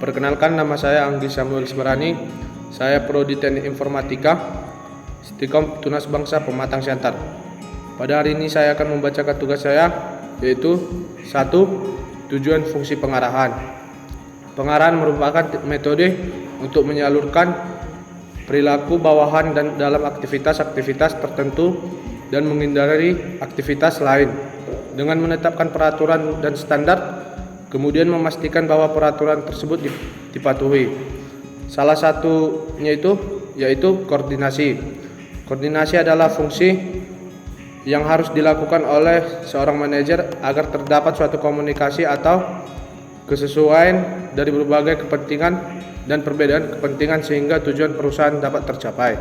Perkenalkan, nama saya Anggi Samuel Semerani. Saya Prodi Teknik Informatika, Stikom Tunas Bangsa Pematang Siantar. Pada hari ini saya akan membacakan tugas saya, yaitu 1. Tujuan fungsi pengarahan. Pengarahan merupakan metode untuk menyalurkan perilaku bawahan dan dalam aktivitas-aktivitas tertentu dan menghindari aktivitas lain dengan menetapkan peraturan dan standar, kemudian memastikan bahwa peraturan tersebut dipatuhi. Salah satunya yaitu koordinasi. Koordinasi adalah fungsi yang harus dilakukan oleh seorang manajer agar terdapat suatu komunikasi atau kesesuaian dari berbagai kepentingan dan perbedaan kepentingan sehingga tujuan perusahaan dapat tercapai.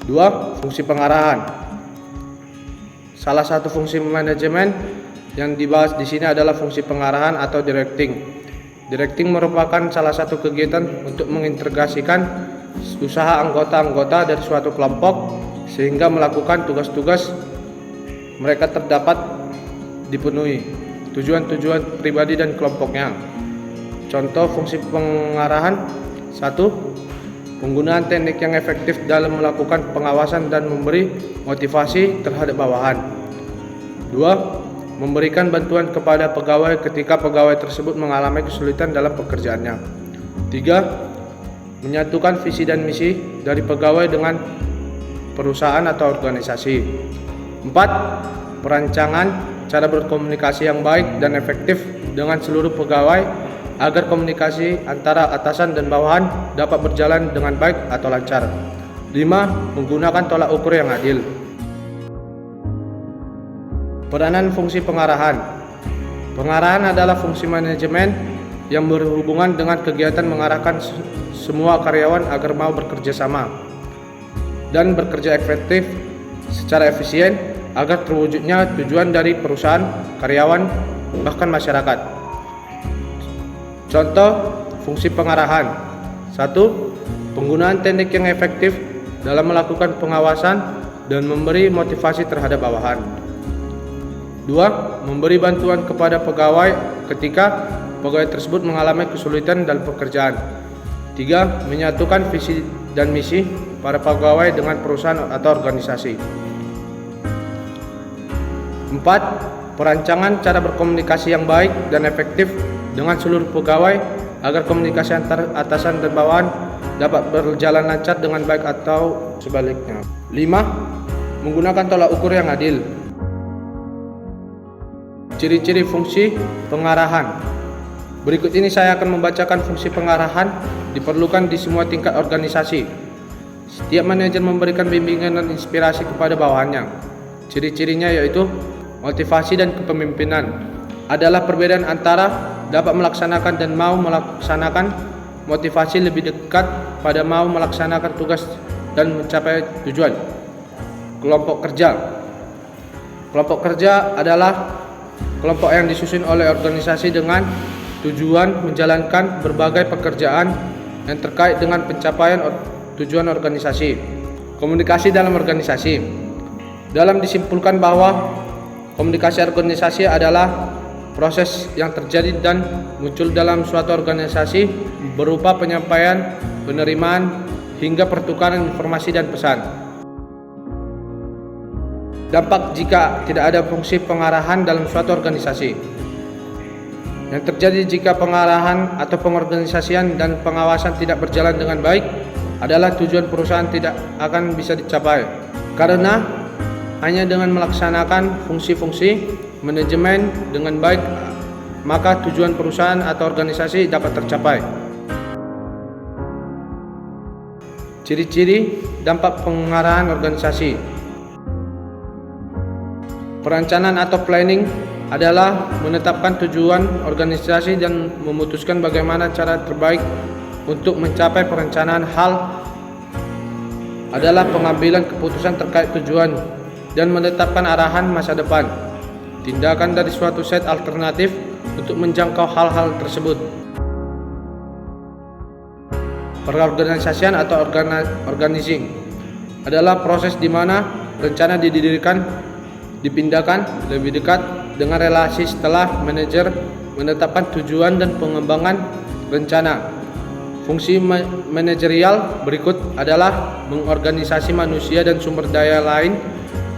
2. Fungsi pengarahan. Salah satu fungsi manajemen yang dibahas di sini adalah fungsi pengarahan atau directing. Directing merupakan salah satu kegiatan untuk mengintegrasikan usaha anggota-anggota dari suatu kelompok sehingga melakukan tugas-tugas mereka terdapat dipenuhi tujuan-tujuan pribadi dan kelompoknya. Contoh fungsi pengarahan: 1. Penggunaan teknik yang efektif dalam melakukan pengawasan dan memberi motivasi terhadap bawahan. 2. Memberikan bantuan kepada pegawai ketika pegawai tersebut mengalami kesulitan dalam pekerjaannya. 3. Menyatukan visi dan misi dari pegawai dengan perusahaan atau organisasi. 4. Perancangan cara berkomunikasi yang baik dan efektif dengan seluruh pegawai agar komunikasi antara atasan dan bawahan dapat berjalan dengan baik atau lancar. 5. Menggunakan tolak ukur yang adil. Peranan fungsi pengarahan. Pengarahan adalah fungsi manajemen yang berhubungan dengan kegiatan mengarahkan semua karyawan agar mau bekerja sama dan bekerja efektif secara efisien agar terwujudnya tujuan dari perusahaan, karyawan, bahkan masyarakat. Contoh fungsi pengarahan: 1. Penggunaan teknik yang efektif dalam melakukan pengawasan dan memberi motivasi terhadap bawahan. 2. Memberi bantuan kepada pegawai ketika pegawai tersebut mengalami kesulitan dalam pekerjaan. 3. Menyatukan visi dan misi para pegawai dengan perusahaan atau organisasi. 4. Perancangan cara berkomunikasi yang baik dan efektif dengan seluruh pegawai agar komunikasi antar atasan dan bawahan dapat berjalan lancar dengan baik atau sebaliknya. 5. Menggunakan tolak ukur yang adil. Ciri-ciri fungsi pengarahan. Berikut ini saya akan membacakan fungsi pengarahan diperlukan di semua tingkat organisasi. Setiap manajer memberikan bimbingan dan inspirasi kepada bawahannya. Ciri-cirinya yaitu motivasi dan kepemimpinan. Adalah perbedaan antara dapat melaksanakan dan mau melaksanakan. Motivasi lebih dekat pada mau melaksanakan tugas dan mencapai tujuan. Kelompok kerja. Kelompok kerja adalah kelompok yang disusun oleh organisasi dengan tujuan menjalankan berbagai pekerjaan yang terkait dengan pencapaian tujuan organisasi. Komunikasi dalam organisasi. Dalam disimpulkan bahwa komunikasi organisasi adalah proses yang terjadi dan muncul dalam suatu organisasi berupa penyampaian, penerimaan, hingga pertukaran informasi dan pesan. Dampak jika tidak ada fungsi pengarahan dalam suatu organisasi. Yang terjadi jika pengarahan atau pengorganisasian dan pengawasan tidak berjalan dengan baik adalah tujuan perusahaan tidak akan bisa dicapai. Karena hanya dengan melaksanakan fungsi-fungsi manajemen dengan baik, maka tujuan perusahaan atau organisasi dapat tercapai. Ciri-ciri dampak pengarahan organisasi. Perencanaan atau planning adalah menetapkan tujuan organisasi dan memutuskan bagaimana cara terbaik untuk mencapai perencanaan. Hal adalah pengambilan keputusan terkait tujuan dan menetapkan arahan masa depan. Tindakan dari suatu set alternatif untuk menjangkau hal-hal tersebut. Perorganisasian atau organizing adalah proses di mana rencana didirikan, dipindahkan lebih dekat dengan relasi setelah manajer menetapkan tujuan dan pengembangan rencana. Fungsi manajerial berikut adalah mengorganisasi manusia dan sumber daya lain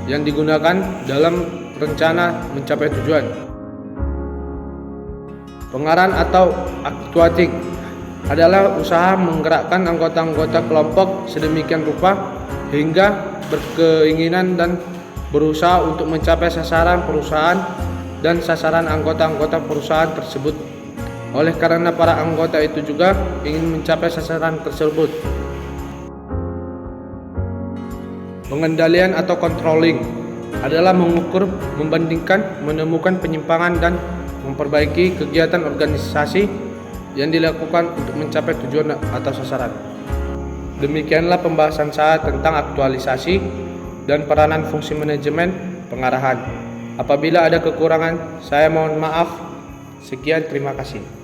yang digunakan dalam rencana mencapai tujuan. Pengarahan atau actuating adalah usaha menggerakkan anggota-anggota kelompok sedemikian rupa hingga berkeinginan dan berusaha untuk mencapai sasaran perusahaan dan sasaran anggota-anggota perusahaan tersebut. Oleh karena para anggota itu juga ingin mencapai sasaran tersebut. Pengendalian atau controlling adalah mengukur, membandingkan, menemukan penyimpangan dan memperbaiki kegiatan organisasi yang dilakukan untuk mencapai tujuan atau sasaran. Demikianlah pembahasan saya tentang aktualisasi dan peranan fungsi manajemen pengarahan. Apabila ada kekurangan, saya mohon maaf. Sekian, terima kasih.